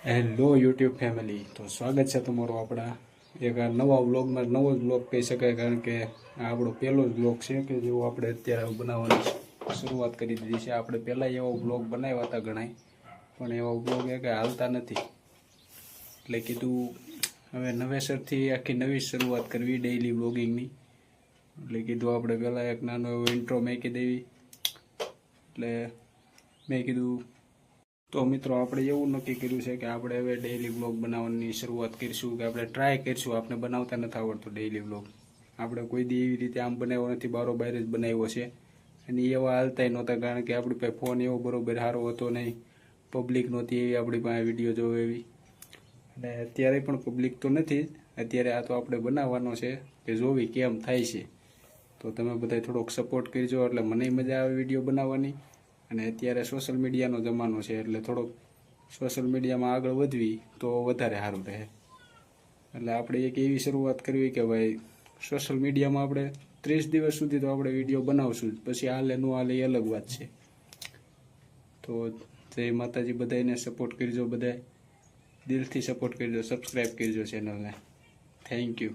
Hello YouTube family, તો સ્વાગત છે તમારું આપણા એક નવા વ્લોગમાં. નવો જ વ્લોગ કહી શકાય, કારણ કે આ આપણો પહેલો જ વ્લોગ છે કે જેવો આપણે અત્યારે બનાવવાની શરૂઆત કરી દીધી છે. આપણે પહેલાં એવો વ્લોગ બનાવ્યા હતા ઘણા, પણ એવા વ્લોગ એ કંઈ હાલતા નથી. એટલે કીધું હવે નવેસરથી આખી નવી શરૂઆત કરવી ડેઇલી વ્લોગિંગની. એટલે કીધું આપણે પહેલાં એક નાનો એવો ઇન્ટ્રો મેકી દેવી. એટલે મેં કીધું તો મિત્રો આપણે એવું નક્કી કર્યું છે કે આપણે હવે ડેઇલી વ્લોગ બનાવવાની શરૂઆત કરીશું, કે આપણે ટ્રાય કરીશું. આપણે બનાવતા નથી આવડતું ડેઇલી વ્લોગ. આપણે કોઈ દી એવી રીતે આમ બનાવ્યો નથી, બારોબાર જ બનાવ્યો છે. અને એવા હાલતાય નહોતા, કારણ કે આપણી પાસે ફોન એવો બરોબર સારો હતો નહીં, પબ્લિક નહોતી એવી આપણી પાસે વિડીયો જોવે એવી. અને અત્યારે પણ પબ્લિક તો નથી જ. અત્યારે આ તો આપણે બનાવવાનો છે કે જોવી કેમ થાય છે. તો તમે બધા થોડોક સપોર્ટ કરજો, એટલે મને મજા આવે વિડીયો બનાવવાની. અને અત્યારે સોશિયલ મીડિયાનો જમાનો છે, એટલે થોડોક સોશિયલ મીડિયામાં આગળ વધવી તો વધારે સારું રહે. એટલે આપણે એક એવી શરૂઆત કરવી કે ભાઈ સોશિયલ મીડિયામાં આપણે 30 દિવસ સુધી તો આપણે વિડીયો બનાવશું જ, પછી હાલે ન હાલે એ અલગ વાત છે. તો જય માતાજી, બધાને સપોર્ટ કરજો, બધાય દિલથી સપોર્ટ કરજો, સબસ્ક્રાઈબ કરજો ચેનલને. Thank you.